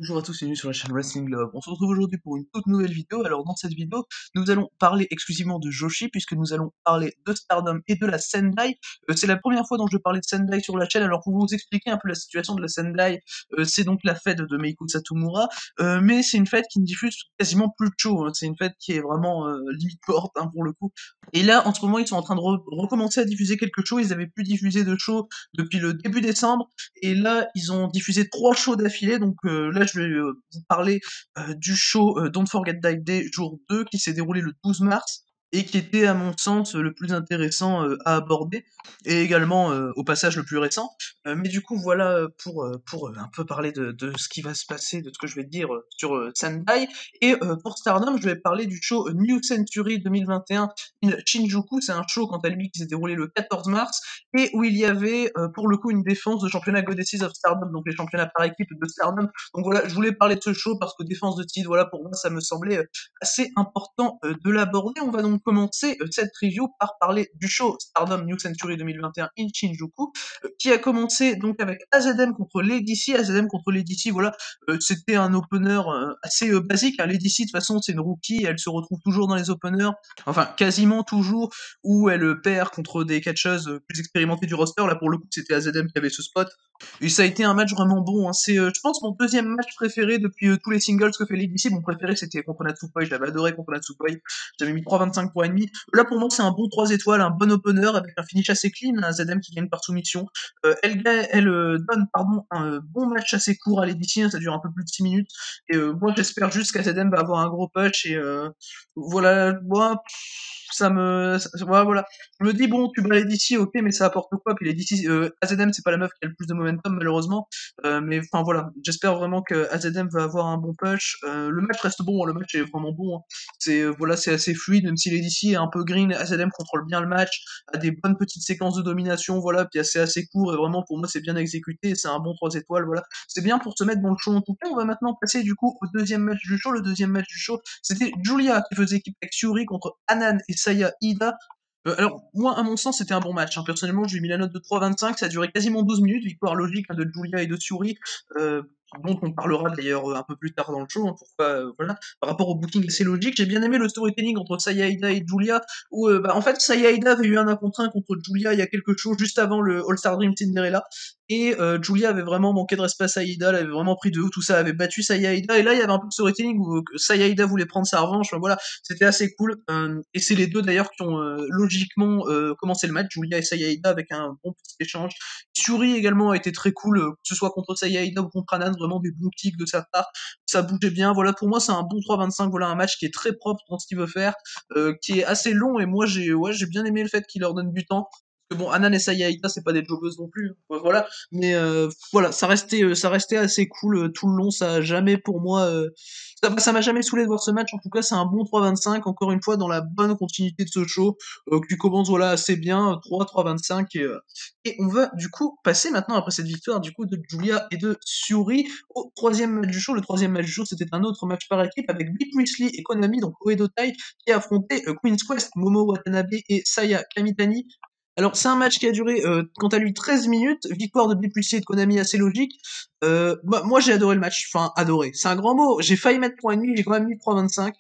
Bonjour à tous et bienvenue sur la chaîne Wrestling Love. On se retrouve aujourd'hui pour une toute nouvelle vidéo. Alors dans cette vidéo, nous allons parler exclusivement de Joshi puisque nous allons parler de Stardom et de la Sendai. C'est la première fois dont je vais parler de Sendai sur la chaîne. Alors pour vous expliquer un peu la situation de la Sendai, c'est donc la fête de Meiko Satomura, mais c'est une fête qui ne diffuse quasiment plus de show, hein. C'est une fête qui est vraiment limite morte, hein, pour le coup. Et là, en ce moment, ils sont en train de recommencer à diffuser quelques shows. Ils avaient plus diffusé de shows depuis le début décembre. Et là, ils ont diffusé 3 shows d'affilée, donc là, je vais vous parler du show Don't Forget Die Day jour 2 qui s'est déroulé le 12 mars et qui était, à mon sens, le plus intéressant à aborder, et également, au passage, le plus récent. Mais du coup, voilà pour un peu parler de ce qui va se passer, de ce que je vais dire sur Sendai. Et pour Stardom, je vais parler du show New Century 2021 in Shinjuku. C'est un show, quant à lui, qui s'est déroulé le 14 mars et où il y avait pour le coup une défense de championnat Goddesses of Stardom, donc les championnats par équipe de Stardom. Donc voilà, je voulais parler de ce show parce que défense de titre, voilà, pour moi ça me semblait assez important de l'aborder. On va donc commencer cette review par parler du show Stardom New Century 2021 in Shinjuku, qui a commencé donc avec AZM contre Lady C. AZM contre Lady C, voilà, c'était un opener assez basique, hein. Lady C de toute façon c'est une rookie, elle se retrouve toujours dans les openers, enfin quasiment toujours, où elle perd contre des catcheuses plus expérimentées du roster. Là, pour le coup, c'était AZM qui avait ce spot. Et ça a été un match vraiment bon, hein. C'est, je pense, mon deuxième match préféré depuis tous les singles que fait Lady C. Mon préféré, c'était contre Natsupoi. Je l'avais adoré contre Natsupoi. J'avais mis 3,25 pour ennemi. Là, pour moi, c'est un bon 3 étoiles, un bon opener avec un finish assez clean. AZM qui gagne par soumission. Elle donne pardon, un bon match assez court à Lady C, hein. Ça dure un peu plus de 6 minutes. Et moi, j'espère juste qu'AZM va avoir un gros punch. Et voilà, moi, ouais, voilà. Je me dis, bon, tu bats les DC, ok, mais ça apporte quoi? Puis les DC, AZM, c'est pas la meuf qui a le plus de momentum, malheureusement. Mais enfin, voilà. J'espère vraiment que AZM va avoir un bon push. Le match reste bon, hein, le match est vraiment bon, hein. C'est, voilà, c'est assez fluide, même si les DC est un peu green. AZM contrôle bien le match, a des bonnes petites séquences de domination, voilà, puis c'est assez court, et vraiment, pour moi, c'est bien exécuté, et c'est un bon 3 étoiles, voilà. C'est bien pour se mettre dans le show, en tout cas. On va maintenant passer, du coup, au deuxième match du show. Le deuxième match du show, c'était Julia qui faisait équipe avec Syuri contre Anan et Saya Ida. Alors, moi, à mon sens, c'était un bon match, hein. Personnellement, je lui ai mis la note de 3,25, ça a duré quasiment 12 minutes, victoire logique, hein, de Julia et de Syuri, dont on parlera d'ailleurs un peu plus tard dans le show, hein, pourquoi, voilà. Par rapport au booking, c'est logique. J'ai bien aimé le storytelling entre Saya Ida et Julia, où, en fait, Saya Ida avait eu un 1 contre 1 contre Julia il y a quelques jours, juste avant le All-Star Dream Cinderella, et Julia avait vraiment manqué de respect à Saïda, elle avait vraiment pris de haut tout ça, avait battu Saïda, et là il y avait un peu de storytelling où Saïda voulait prendre sa revanche, enfin, voilà, c'était assez cool, et c'est les deux d'ailleurs qui ont logiquement commencé le match, Julia et Saïda, avec un bon petit échange. Shuri également a été très cool, que ce soit contre Saïda ou contre Anan, vraiment des bons kicks de sa part, ça bougeait bien, voilà, pour moi c'est un bon 3,25, voilà, un match qui est très propre dans ce qu'il veut faire, qui est assez long, et moi j'ai bien aimé le fait qu'il leur donne du temps, que bon, Anan et Sayaïda, c'est pas des jobbeuses non plus, hein. Voilà, mais voilà, ça restait assez cool tout le long, ça a jamais pour moi, ça m'a jamais saoulé de voir ce match, en tout cas c'est un bon 3,25, encore une fois dans la bonne continuité de ce show, qui commence voilà assez bien, 3,25, et on va du coup passer maintenant, après cette victoire du coup de Julia et de Syuri, au troisième match du show. Le troisième match du show, c'était un autre match par équipe avec Big Priestley et Konami, donc Oedo Tai, qui affrontaient Queen's Quest, Momo Watanabe et Saya Kamitani. Alors, c'est un match qui a duré, quant à lui, 13 minutes, victoire de Bipussy et de Konami assez logique. Moi, j'ai adoré le match, enfin, adoré, c'est un grand mot, j'ai failli mettre 3,5, j'ai quand même mis 3,25,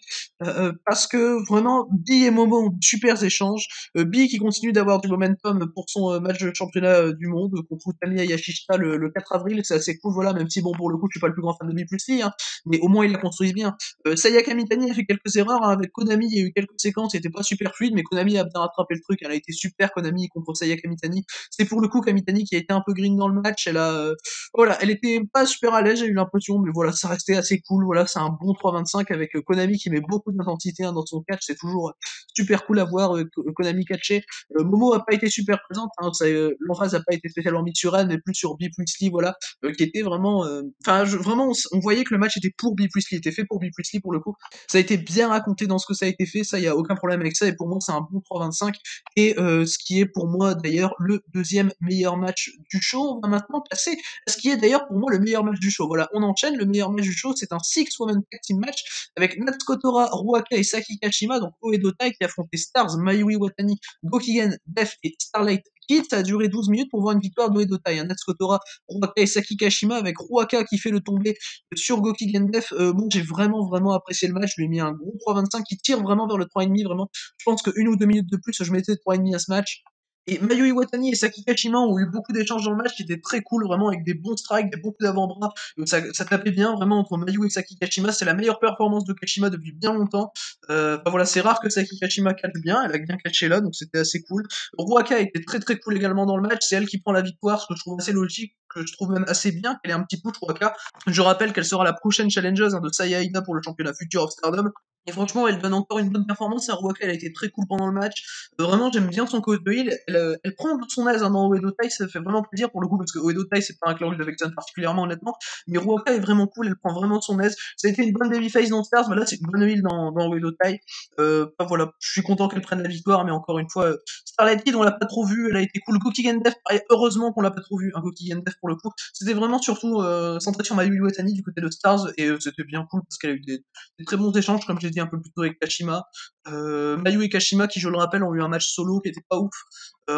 parce que vraiment, Bi et Momo ont de super échanges, Bi qui continue d'avoir du momentum pour son match de championnat du monde contre Utami Yashishita le 4 avril, c'est assez cool, voilà, même si, bon, pour le coup, je suis pas le plus grand fan de Bipussy, hein, mais au moins, ils la construisent bien. Saya Kamitani a fait quelques erreurs, hein, avec Konami, il y a eu quelques séquences qui étaient pas super fluides, mais Konami a bien rattrapé le truc, elle a été super, Konami, contre Saya Kamitani. C'est pour le coup Kamitani qui a été un peu green dans le match, elle a, voilà, elle était pas super à l'aise, j'ai eu l'impression, mais voilà, ça restait assez cool, voilà, c'est un bon 3,25 avec Konami qui met beaucoup d'intensité, hein, dans son catch, c'est toujours super cool à voir, Konami catcher. Momo a pas été super présente, hein, l'emphase a pas été spécialement mise sur elle, mais plus sur B. Priestley, voilà, qui était vraiment, enfin, vraiment, on voyait que le match était pour B. Priestley, était fait pour B. Priestley pour le coup. Ça a été bien raconté dans ce que ça a été fait, ça, y a aucun problème avec ça, et pour moi, c'est un bon 3,25. Et ce qui est pour moi d'ailleurs le deuxième meilleur match du show. On va maintenant passer à ce qui est d'ailleurs pour moi le meilleur match du show. Voilà, on enchaîne, le meilleur match du show, c'est un Six-Woman Tag Team match avec Natsuko Tora, Ruaka et Saki Kashima, donc Oedo Tai qui affrontait Stars, Mayuri Watani, Gokigen, Def et Starlight Kid. Ça a duré 12 minutes pour voir une victoire d'Oedo Tai. Natsuko Tora, Ruaka et Saki Kashima avec Ruaka qui fait le tombé sur Gokigen Def. Bon, j'ai vraiment apprécié le match, je lui ai mis un gros 3,25 qui tire vraiment vers le 3,5, vraiment. Je pense que 1 ou 2 minutes de plus, je mettais 3,5 à ce match. Et Mayu Iwatani et Saki Kashima ont eu beaucoup d'échanges dans le match qui étaient très cool, vraiment avec des bons strikes, beaucoup d'avant-bras. Ça tapait bien, vraiment, entre Mayu et Saki Kashima. C'est la meilleure performance de Kashima depuis bien longtemps. Voilà, c'est rare que Saki Kashima catch bien, elle a bien catché là, donc c'était assez cool. Ruaka était très cool également dans le match, c'est elle qui prend la victoire, ce que je trouve assez logique, que je trouve même assez bien, qu'elle ait un petit push Ruaka. Je rappelle qu'elle sera la prochaine challengeuse de Saya Aida pour le championnat Future of Stardom. Et franchement, elle donne encore une bonne performance. Ruaka, elle a été très cool pendant le match. Vraiment, j'aime bien son coach de heal. Elle prend de son aise dans Oedo Tai, ça fait vraiment plaisir pour le coup, parce que Oedo Tai, c'est pas un clan que j'affectionne particulièrement, honnêtement. Mais Ruaka est vraiment cool, elle prend vraiment de son aise. Ça a été une bonne babyface dans Stars, mais là, c'est une bonne heal dans Oedo Tai. Voilà, je suis content qu'elle prenne la victoire, mais encore une fois, Starlight Kid, on l'a pas trop vu, elle a été cool. Gokigen Def, pareil, heureusement qu'on l'a pas trop vu, un Gokigen Def pour le coup. C'était vraiment surtout centré sur Mayu Iwatani du côté de Stars, et c'était bien cool parce qu'elle a eu des très bons échanges, comme j'ai dit un peu plus tôt avec Kashima. Mayu et Kashima, qui je le rappelle, ont eu un match solo qui était pas ouf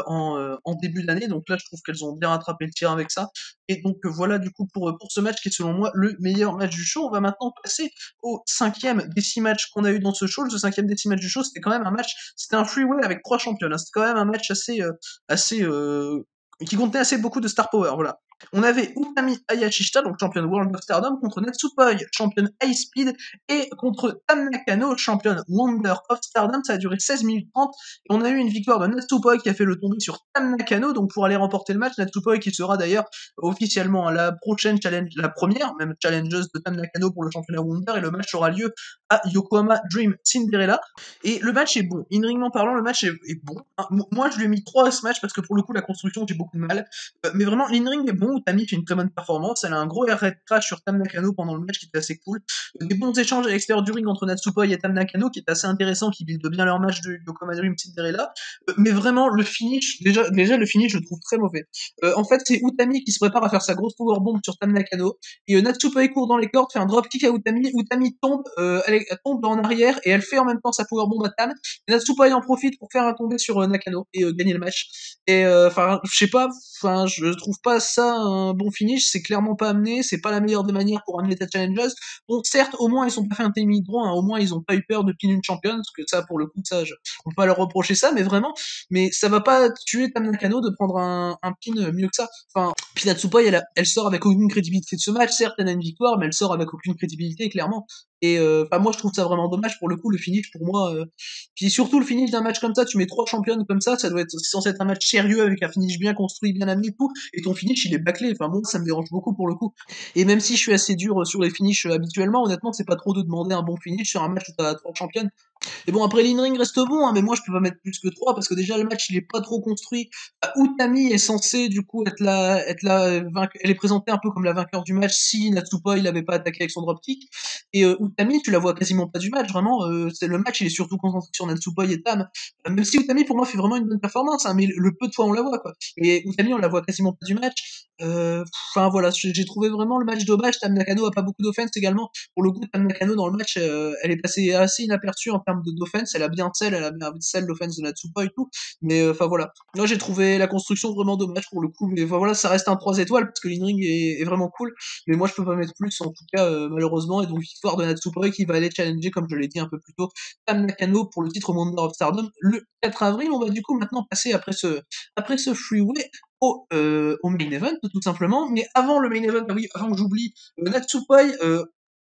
en début d'année, donc là je trouve qu'elles ont bien rattrapé le tir avec ça. Et donc voilà du coup pour ce match qui est selon moi le meilleur match du show. On va maintenant passer au cinquième des 6 matchs qu'on a eu dans ce show. Le cinquième des 6 matchs du show, c'était quand même un match, c'était un freeway avec 3 championnes. C'était quand même un match assez qui contenait assez beaucoup de star power. Voilà. On avait Utami Hayashishita, donc championne World of Stardom, contre Natsupoi, championne High Speed, et contre Tam Nakano, championne Wonder of Stardom. Ça a duré 16 minutes 30, et on a eu une victoire de Natsupoi qui a fait le tombé sur Tam Nakano, donc pour aller remporter le match. Natsupoi qui sera d'ailleurs officiellement la prochaine challenge, la première même challengeuse de Tam Nakano pour le championnat Wonder, et le match aura lieu à Yokohama Dream Cinderella. Et le match est bon. In-ringment parlant, le match est bon. Moi, je lui ai mis 3 à ce match parce que pour le coup, la construction, j'ai beaucoup de mal. Mais vraiment, l'in-ring est bon. Utami fait une très bonne performance. Elle a un gros air crash sur Tam Nakano pendant le match qui était assez cool. Des bons échanges à l'extérieur du ring entre Natsupoi et Tam Nakano qui est assez intéressant, qui build bien leur match de Yokohama Dream Cinderella. Mais vraiment, le finish, déjà, le finish, je le trouve très mauvais. En fait, c'est Utami qui se prépare à faire sa grosse powerbomb sur Tam Nakano. Et Natsupoi court dans les cordes, fait un dropkick à Utami. Utami tombe, elle tombe en arrière et elle fait en même temps sa powerbomb à Tam. Et Natsupoi en profite pour faire un tombé sur Nakano et gagner le match. Et enfin, je sais pas, enfin, je trouve pas ça un bon finish. C'est clairement pas amené, c'est pas la meilleure des manières pour amener ta challengeuse. Bon, certes, au moins ils ont pas fait un timing droit, au moins ils ont pas eu peur de pin une championne, parce que ça, pour le coup, ça, on peut pas leur reprocher ça, mais vraiment, mais ça va pas tuer Tam Nakano de prendre un pin mieux que ça. Enfin, puis Natsupoi, elle sort avec aucune crédibilité de ce match. Certes, elle a une victoire, mais elle sort avec aucune crédibilité, clairement. Et enfin, moi, je trouve ça vraiment dommage. Pour le coup, le finish, pour moi, puis surtout le finish d'un match comme ça, tu mets 3 championnes comme ça doit être censé être un match sérieux avec un finish bien construit, bien amené et tout, et ton finish il est bâclé. Enfin bon, ça me dérange beaucoup pour le coup. Et même si je suis assez dur sur les finishes habituellement, honnêtement, c'est pas trop de demander un bon finish sur un match où t'as 3 championnes. Et bon, après, l'in-ring reste bon, mais moi, je peux pas mettre plus que 3 parce que déjà, le match, il est pas trop construit. Utami est censée, du coup, elle est présentée un peu comme la vainqueur du match si Natsupoi, il avait pas attaqué avec son dropkick. Et Utami, tu la vois quasiment pas du match, vraiment. C'est le match, il est surtout concentré sur Natsupoi et Tam. Même si Utami, pour moi, fait vraiment une bonne performance, mais le peu de fois, on la voit, quoi. Et Utami, on la voit quasiment pas du match. Enfin, voilà, j'ai trouvé vraiment le match dommage. Tam Nakano a pas beaucoup d'offense également. Pour le coup, Tam Nakano, dans le match, elle est passée assez inaperçue en termes d'offense. Elle a bien celle l'offense de Natsupa et tout. Mais enfin voilà. Là, j'ai trouvé la construction vraiment dommage pour le coup. Mais enfin, voilà, ça reste un 3 étoiles parce que l'in-ring est vraiment cool. Mais moi, je peux pas mettre plus en tout cas, malheureusement. Et donc, victoire de Natsupa qui va aller challenger, comme je l'ai dit un peu plus tôt, Tam Nakano pour le titre Wonder of Stardom le 4 avril. On va du coup maintenant passer après ce freeway au main event tout simplement. Mais avant le main event, ah oui, avant que j'oublie, Natsupoi,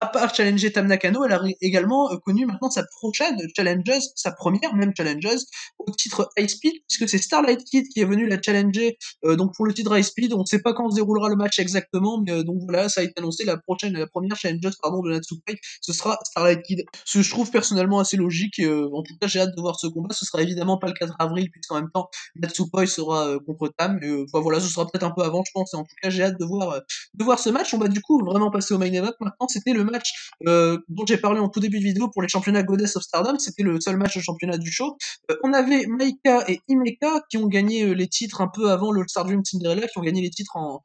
à part challenger Tam Nakano, elle a également connu maintenant sa prochaine challengeuse, sa première même challengeuse au titre High Speed, puisque c'est Starlight Kid qui est venu la challenger donc pour le titre High Speed. On ne sait pas quand se déroulera le match exactement, mais donc voilà, ça a été annoncé, la première challengeuse de Natsupoi, ce sera Starlight Kid. Ce que je trouve personnellement assez logique, et, en tout cas j'ai hâte de voir ce combat. Ce sera évidemment pas le 4 avril, puisqu'en même temps Natsupoi sera contre Tam, et enfin, voilà, ce sera peut-être un peu avant, je pense, et en tout cas j'ai hâte de voir ce match. On va du coup vraiment passer au main event maintenant. C'était le match dont j'ai parlé en tout début de vidéo pour les championnats Goddess of Stardom, c'était le seul match de championnat du show. On avait Maika et Himeka qui ont gagné les titres un peu avant le Star Dream Cinderella, qui ont gagné les titres en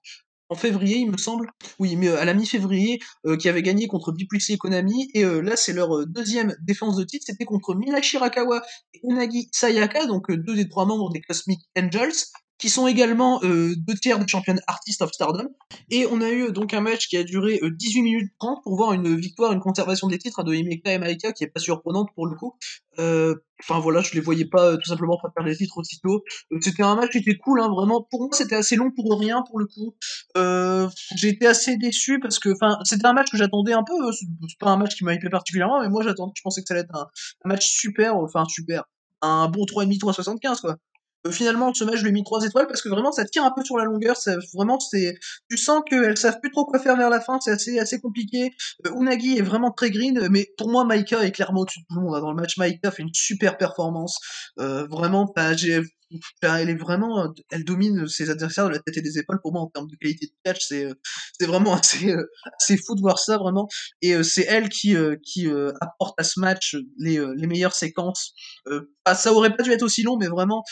février, il me semble. Oui, mais à la mi-février, qui avait gagné contre Biplexi et Konami. Et là, c'est leur deuxième défense de titre. C'était contre Mina Shirakawa et Unagi Sayaka, donc deux des trois membres des Cosmic Angels, qui sont également deux tiers des championnes Artist of Stardom. Et on a eu donc un match qui a duré 18 minutes 30 pour voir une victoire, une conservation des titres de Himeka et Maika, qui est pas surprenante pour le coup. Enfin voilà, je les voyais pas tout simplement pas perdre les titres aussitôt. C'était un match qui était cool, hein, vraiment. Pour moi, c'était assez long pour rien, pour le coup. J'ai été assez déçu parce que, enfin, c'était un match que j'attendais un peu. C'est pas un match qui m'a hypé particulièrement, mais moi, j'attendais, je pensais que ça allait être un match super, enfin super, un bon 3,5, 3,75 quoi. Finalement, ce match, je lui ai mis 3 étoiles parce que vraiment, ça tire un peu sur la longueur. Vraiment, tu sens qu'elles savent plus trop quoi faire vers la fin. C'est assez compliqué. Unagi est vraiment très green, mais pour moi, Maika est clairement au-dessus de tout le monde, hein. Dans le match, Maika fait une super performance. Vraiment, elle est vraiment, elle domine ses adversaires de la tête et des épaules. Pour moi, en termes de qualité de catch, c'est vraiment assez fou de voir ça, vraiment. Et c'est elle qui apporte à ce match les meilleures séquences. Ça aurait pas dû être aussi long, mais vraiment,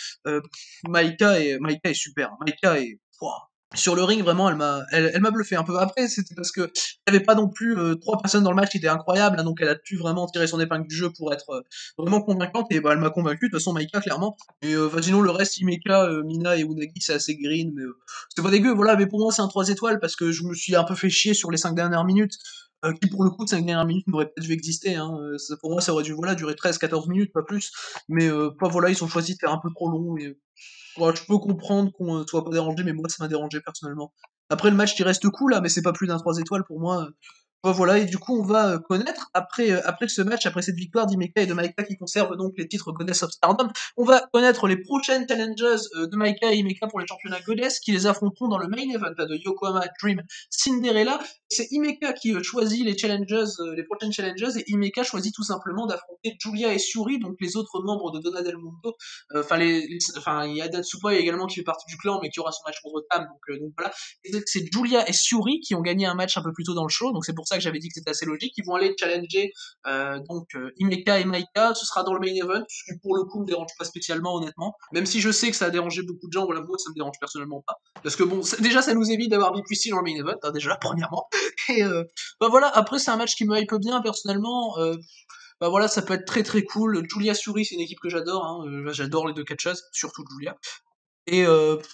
Maika est super. Maika est, pouah. Sur le ring, vraiment, elle m'a bluffé un peu. Après, c'était parce que il n'y avait pas non plus trois personnes dans le match qui étaient incroyables, hein, donc elle a pu vraiment tirer son épingle du jeu pour être vraiment convaincante, et bah, elle m'a convaincu, de toute façon, Maika, clairement. Et sinon, le reste, Himeka, Mina et Unagi, c'est assez green, mais c'était pas dégueu, voilà. Mais pour moi, c'est un 3 étoiles, parce que je me suis un peu fait chier sur les 5 dernières minutes, qui pour le coup, 5 dernières minutes n'auraient peut-être dû exister, hein. Pour moi, ça aurait dû, voilà, durer 13-14 minutes, pas plus. Mais pas, voilà, ils ont choisi de faire un peu trop long, et ouais, je peux comprendre qu'on soit pas dérangé, mais moi ça m'a dérangé personnellement. Après le match qui reste cool là, mais c'est pas plus d'un 3 étoiles pour moi. Ouais, voilà, et du coup on va connaître, après ce match, après cette victoire d'Himeka et de Maika qui conservent donc les titres Goddess of Stardom, on va connaître les prochaines challengers de Maika et Himeka pour les championnats Goddess qui les affronteront dans le main event là, de Yokohama Dream Cinderella. C'est Himeka qui choisit les challengers, les prochaines challengers, et Himeka choisit tout simplement d'affronter Julia et Shuri, donc les autres membres de Donna Del Mondo. Enfin, il y a Datsupa également qui fait partie du clan, mais qui aura son match contre Tam, donc voilà. Et donc, c'est Julia et Shuri qui ont gagné un match un peu plus tôt dans le show, donc c'est pour ça que j'avais dit que c'était assez logique. Ils vont aller challenger Himeka et Maika, ce sera dans le main event, ce qui pour le coup me dérange pas spécialement honnêtement, même si je sais que ça a dérangé beaucoup de gens, voilà, moi ça me dérange personnellement pas, parce que bon, déjà ça nous évite d'avoir Biplexi dans le main event, hein, déjà premièrement, et bah voilà, après c'est un match qui me hype bien personnellement, bah voilà, ça peut être très très cool. Julia Suri, c'est une équipe que j'adore, hein. J'adore les deux catcheuses, surtout Julia. Et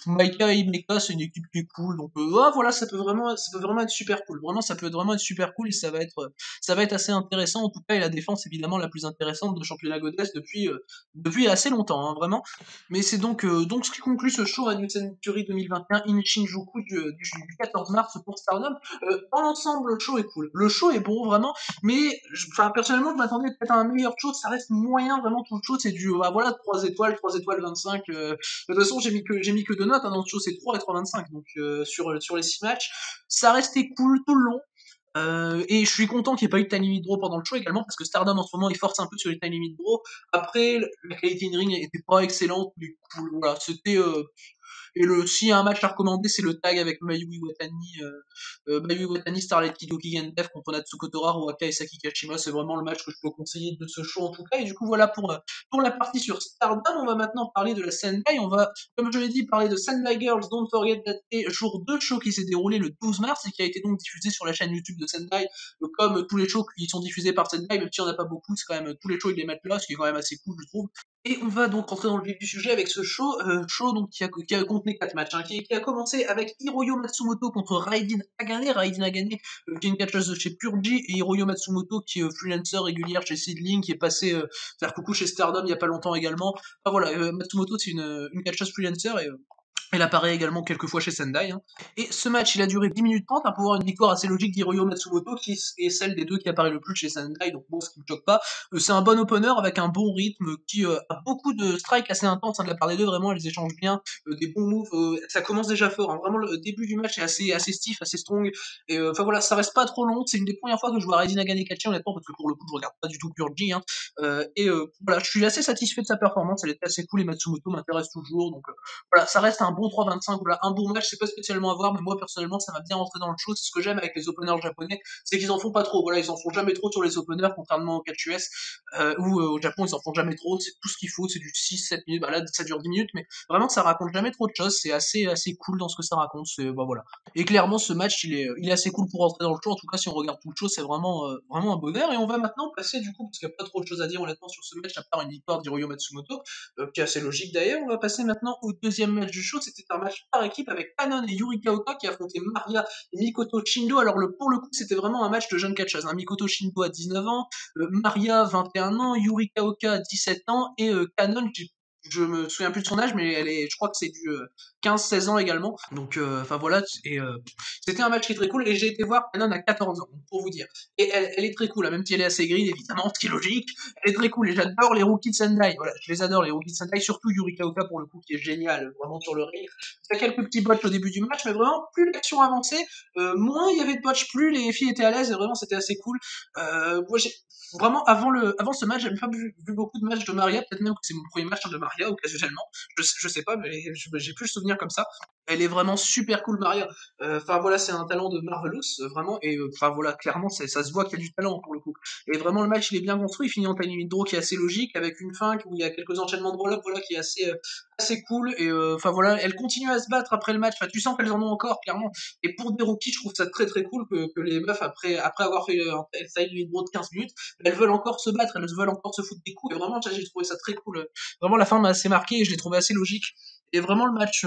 Maika et Himeka, c'est une équipe qui est cool, donc ouais, voilà, ça peut vraiment être super cool. Vraiment, ça peut vraiment être super cool et ça va être assez intéressant. En tout cas, et la défense évidemment la plus intéressante de championnat Goddess depuis assez longtemps, hein, vraiment. Mais c'est donc ce qui conclut ce show à New Century 2021 in Shinjuku du 14 mars pour Stardom. Dans l'ensemble, le show est cool. Le show est bon vraiment, mais enfin personnellement, je m'attendais peut-être à un meilleur show. Ça reste moyen vraiment tout le show. C'est du bah, voilà 3 étoiles 25. De toute façon, j'ai mis que deux notes, hein, dans le show, c'est 3 et 3,25, donc sur les 6 matchs. Ça restait cool tout le long. Et je suis content qu'il n'y ait pas eu de time limit draw pendant le show également, parce que Stardom en ce moment il force un peu sur les time limit draw. Après, la qualité in ring était pas excellente, mais cool. Voilà, c'était et s'il y a un match à recommander, c'est le tag avec Mayu Iwatani, Starlight Kid Gendev contre Natsuko Tora, Ruaka et Saki Kashima. C'est vraiment le match que je peux conseiller de ce show en tout cas. Et du coup, voilà pour la partie sur Stardom. On va maintenant parler de la Sendai. On va, comme je l'ai dit, parler de Sendai Girls Don't Forget That Day, jour 2 show qui s'est déroulé le 12 mars et qui a été donc diffusé sur la chaîne YouTube de Sendai, comme tous les shows qui sont diffusés par Sendai, même s'il n'y en a pas beaucoup, c'est quand même tous les shows ils les mettent là, ce qui est quand même assez cool, je trouve. Et on va donc rentrer dans le vif du sujet avec ce show donc qui a contenu 4 matchs, hein, qui a commencé avec Hiroyo Matsumoto contre Raiden Agane, qui est une catcheuse de chez Purgy, et Hiroyo Matsumoto qui est freelancer régulière chez Seedling, qui est passé faire coucou chez Stardom il y a pas longtemps également. Enfin voilà, Matsumoto c'est une catcheuse freelancer, et elle apparaît également quelques fois chez Sendai, hein. Et ce match, il a duré 10 minutes 30, hein, pour avoir une victoire assez logique d'Hiroyo Matsumoto, qui est celle des deux qui apparaît le plus chez Sendai, donc bon, ce qui me choque pas. C'est un bon opener avec un bon rythme, qui a beaucoup de strikes assez intenses, hein, de la part des deux, vraiment, elles échangent bien, des bons moves, ça commence déjà fort, hein. Vraiment, le début du match est assez stiff, assez strong, et enfin voilà, ça reste pas trop long, c'est une des premières fois que je vois Raiden Nagane catcher, honnêtement, parce que pour le coup, je regarde pas du tout Purgy, hein. Voilà, je suis assez satisfait de sa performance, elle était assez cool, et Matsumoto m'intéresse toujours, donc voilà, ça reste un bon 3-25, voilà, un bon match, c'est pas spécialement à voir, mais moi personnellement ça m'a bien rentré dans le show. C'est ce que j'aime avec les openers japonais, c'est qu'ils en font pas trop, voilà, ils en font jamais trop sur les openers, contrairement au catch US, où au Japon ils en font jamais trop, c'est tout ce qu'il faut, c'est du 6-7 minutes, bah là ça dure 10 minutes, mais vraiment ça raconte jamais trop de choses, c'est assez cool dans ce que ça raconte, c'est, bah voilà. Et clairement ce match il est assez cool pour rentrer dans le show, en tout cas si on regarde tout le show, c'est vraiment un bonheur, et on va maintenant passer du coup, parce qu'il n'y a pas trop de choses à dire honnêtement sur ce match, à part une victoire d'Hiroyo Matsumoto, qui est assez logique d'ailleurs. On va passer maintenant au deuxième match du show. C'était un match par équipe avec Kanon et Yurika Oka qui affrontaient Maria et Mikoto Shindo. Alors pour le coup, c'était vraiment un match de jeunes catcheuses, hein. Mikoto Shindo a 19 ans, Maria 21 ans, Yurika Oka 17 ans, et Kanon, je me souviens plus de son âge, mais je crois que c'est du 15-16 ans également. Donc, enfin voilà, et c'était un match qui est très cool. Et j'ai été voir Kanon à 14 ans, pour vous dire. Et elle est très cool, hein, même si elle est assez grise, évidemment, ce qui est logique. Elle est très cool, et j'adore les rookies de Sendai. Voilà, je les adore, les rookies de Sendai, surtout Yurika Oka pour le coup, qui est génial, vraiment sur le ring. Il y a quelques petits botches au début du match, mais vraiment, plus l'action avançait, moins il y avait de botches, plus les filles étaient à l'aise, et vraiment, c'était assez cool. Moi, vraiment, avant ce match, j'avais pas vu beaucoup de matchs de Maria, peut-être même que c'est mon premier match, hein, de Maria, occasionnellement. Je sais pas, mais j'ai plus le souvenir comme ça. Elle est vraiment super cool, Maria. Enfin voilà, c'est un talent de Marvelous, vraiment, et enfin voilà, clairement, ça se voit qu'il y a du talent pour le coup. Et vraiment, le match, il est bien construit, il finit en time limit draw qui est assez logique, avec une fin où il y a quelques enchaînements de roll-up, voilà, qui est assez cool, et enfin voilà, elles continuent à se battre après le match, enfin tu sens qu'elles en ont encore, clairement. Et pour des rookies, je trouve ça très très cool que les meufs, après avoir fait un time limit draw de 15 minutes, elles veulent encore se battre, elles veulent encore se foutre des coups, et vraiment, j'ai trouvé ça très cool. Vraiment, la fin m'a assez marqué, et je l'ai trouvé assez logique. Et vraiment le match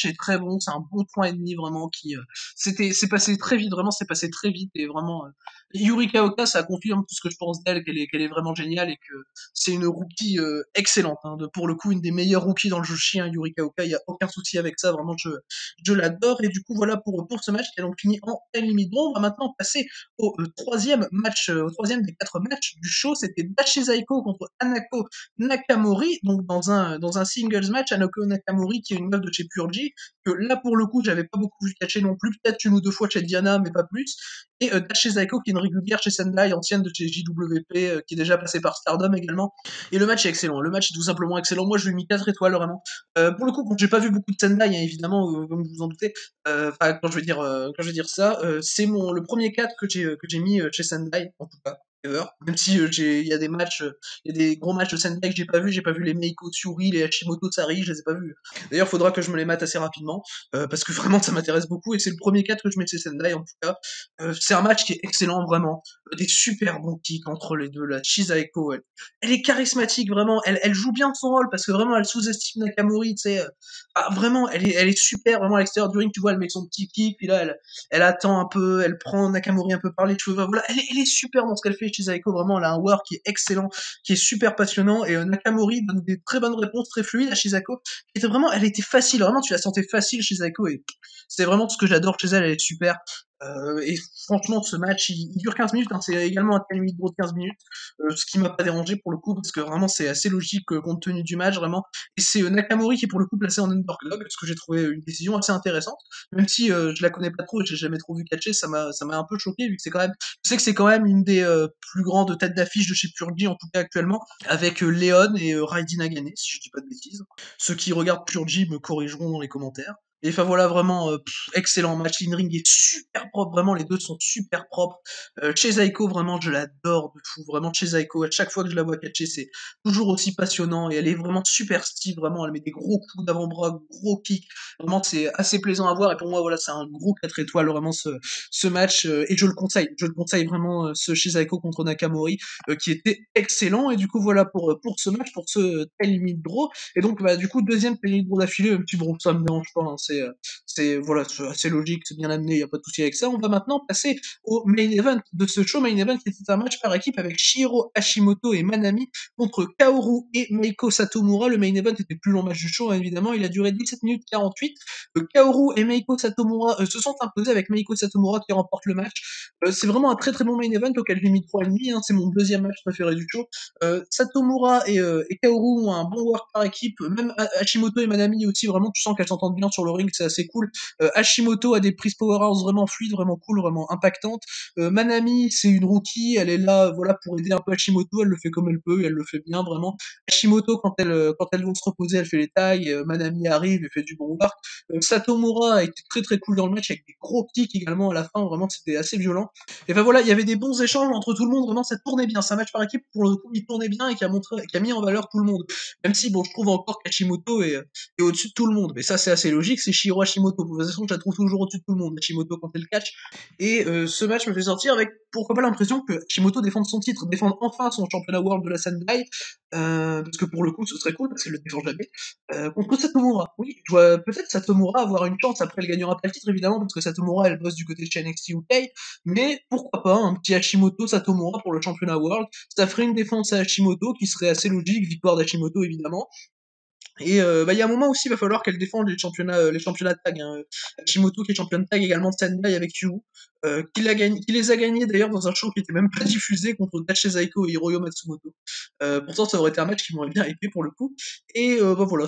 est très bon, c'est un bon point et demi vraiment c'est passé très vite, vraiment c'est passé très vite, et vraiment Yuri Kaoka, ça confirme tout ce que je pense d'elle, qu'elle est vraiment géniale, et que c'est une rookie excellente, hein, pour le coup une des meilleures rookies dans le Joshi, hein, Yuri Kaoka, il y a aucun souci avec ça, vraiment je l'adore. Et du coup voilà pour ce match qui a donc fini en time limit draw. On va maintenant passer au troisième match, au troisième des 4 matchs du show. C'était Dashi Zaiko contre Anako Nakamori, donc dans un singles match. Anako Nakamori qui est une meuf de chez Purgy, que là pour le coup j'avais pas beaucoup vu catcher non plus, peut-être une ou deux fois chez Diana mais pas plus, et Dashi Zaiko qui est une régulière chez Sendai, ancienne de chez JWP, qui est déjà passée par Stardom également. Et le match est excellent, le match est tout simplement excellent. Moi je lui ai mis 4 étoiles vraiment. Pour le coup, quand j'ai pas vu beaucoup de Sendai, hein, évidemment, comme vous vous en doutez, quand je vais dire ça, c'est le premier 4 que j'ai mis chez Sendai en tout cas. Ever. Même si il y a des matchs, il y a des gros matchs de Sendai que j'ai pas vu les Meiko Tsuri, les Hashimoto Sari, je les ai pas vus. D'ailleurs, faudra que je me les mate assez rapidement, parce que vraiment ça m'intéresse beaucoup, et c'est le premier 4 que je mets chez Sendai en tout cas. C'est un match qui est excellent vraiment, des super bons kicks entre les deux, la Chisaeko, elle est charismatique vraiment, elle joue bien son rôle, parce que vraiment elle sous-estime Nakamori, tu sais, vraiment elle est super, vraiment à l'extérieur du ring, tu vois, elle met son petit kick, puis là elle attend un peu, elle prend Nakamori un peu par les cheveux, voilà, elle est super dans ce qu'elle fait, Chisaeko, vraiment elle a un work qui est excellent, qui est super passionnant, et Nakamori donne des très bonnes réponses, très fluides à Chisaeko, elle était facile, vraiment tu la sentais facile Chisaeko, et c'est vraiment ce que j'adore chez elle est super. Et franchement, ce match, il dure 15 minutes, hein, c'est également un time limit de 15 minutes, ce qui m'a pas dérangé pour le coup, parce que vraiment c'est assez logique compte tenu du match, vraiment. Et c'est Nakamori qui est pour le coup placé en underdog, ce que j'ai trouvé une décision assez intéressante, même si je la connais pas trop et j'ai jamais trop vu catcher, ça m'a un peu choqué, vu que je sais que c'est quand même une des plus grandes têtes d'affiche de chez Purgy, en tout cas actuellement, avec Léon et Raidi Nagane, si je dis pas de bêtises. Ceux qui regardent Purgy me corrigeront dans les commentaires. Et enfin voilà, vraiment excellent match. In-ring est super propre, vraiment les deux sont super propres. Chez Aiko, vraiment je l'adore de fou. Vraiment chez Aiko, à chaque fois que je la vois catcher, c'est toujours aussi passionnant, et elle est vraiment super style, vraiment elle met des gros coups d'avant-bras, gros kicks. Vraiment c'est assez plaisant à voir, et pour moi voilà, c'est un gros 4 étoiles vraiment ce match, et je le conseille. Je le conseille vraiment, ce chez Aiko contre Nakamori, qui était excellent. Et du coup voilà pour ce match, pour ce Tell Me Draw. Et donc, bah, du coup, deuxième pays de d'affilée, un petit bon, ça me dérange pas, hein, voilà, c'est assez logique, c'est bien amené, y a pas de souci avec ça. On va maintenant passer au main event de ce show, main event qui était un match par équipe avec Shiro Hashimoto et Manami contre Kaoru et Meiko Satomura. Le main event était le plus long match du show, hein, évidemment, il a duré 17 minutes 48. Kaoru et Meiko Satomura se sont imposés, avec Meiko Satomura qui remporte le match. C'est vraiment un très très bon main event auquel j'ai mis 3,5, hein, c'est mon deuxième match préféré du show. Satomura et Kaoru ont un bon work par équipe, même Hashimoto et Manami aussi, vraiment tu sens qu'elles s'entendent bien sur le ring, c'est assez cool. Hashimoto a des prises powerhouse vraiment fluides, vraiment cool, vraiment impactantes. Manami, c'est une rookie, elle est là, voilà, pour aider un peu Hashimoto, elle le fait comme elle peut, et elle le fait bien, vraiment. Hashimoto, quand elle veut se reposer, elle fait les tailles, Manami arrive et fait du bon work. Satomura a été très très cool dans le match, avec des gros kicks également à la fin, vraiment, c'était assez violent. Et ben voilà, il y avait des bons échanges entre tout le monde, vraiment, ça tournait bien. C'est un match par équipe, pour le coup, il tournait bien et qui a mis en valeur tout le monde. Même si, bon, je trouve encore qu'Hashimoto est au-dessus de tout le monde. Mais ça, c'est assez logique, c'est Shiro Hashimoto. De toute façon, je la trouve toujours au-dessus de tout le monde, Hashimoto, quand elle catch. Et ce match me fait sortir avec, pourquoi pas, l'impression que Hashimoto défende son titre, défende enfin son championnat world de la Sendai, parce que pour le coup, ce serait cool, parce qu'elle le défend jamais, contre Satomura. Oui, je vois peut-être Satomura avoir une chance, après elle gagnera pas le titre, évidemment, parce que Satomura, elle bosse du côté de chez NXT UK, mais pourquoi pas, un petit Hashimoto Satomura pour le championnat world, ça ferait une défense à Hashimoto qui serait assez logique, victoire d'Hashimoto évidemment, et bah, il y a un moment aussi, il va falloir qu'elle défende les championnats de tag. Hein. Hashimoto qui est championne de tag également de Sendai avec Yu, qui les a gagnés d'ailleurs dans un show qui était même pas diffusé contre Dashi Zaiko et Hiroyo Matsumoto. Pourtant, ça aurait été un match qui m'aurait bien hypé pour le coup. Et bah voilà,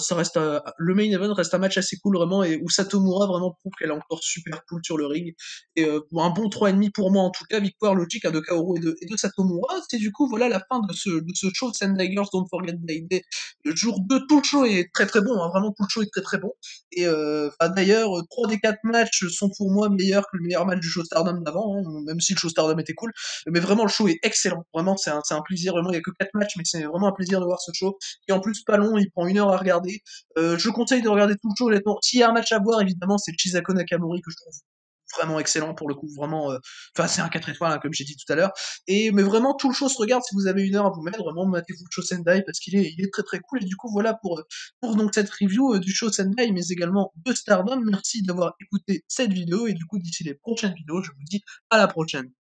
le main event reste un match assez cool vraiment, et où Satomura vraiment prouve qu'elle est encore super cool sur le ring. Et pour un bon 3,5 pour moi en tout cas, victoire logique à de Kaoru et de Satomura. C'est du coup voilà la fin de ce show de Sendai Girls Don't Forget Day. Le jour 2, tout le show est très très bon, hein, vraiment tout le show est très très bon. Et d'ailleurs, 3 des 4 matchs sont pour moi meilleurs que le meilleur match du show Stardom d'avant, hein, même si le show Stardom était cool. Mais vraiment, le show est excellent. Vraiment, c'est un plaisir. Vraiment, il n'y a que 4 matchs, mais c'est vraiment un plaisir de voir ce show. Et en plus, pas long, il prend 1 heure à regarder. Je conseille de regarder tout le show, honnêtement. S'il y a un match à voir, évidemment, c'est Chisako Nakamori que je trouve vraiment excellent pour le coup, vraiment, enfin c'est un 4 étoiles, hein, comme j'ai dit tout à l'heure, mais vraiment tout le show se regarde si vous avez 1 heure à vous mettre, vraiment matez-vous le show Sendai parce qu'il est très très cool, et du coup voilà pour donc cette review du show Sendai, mais également de Stardom. Merci d'avoir écouté cette vidéo, et du coup d'ici les prochaines vidéos, je vous dis à la prochaine.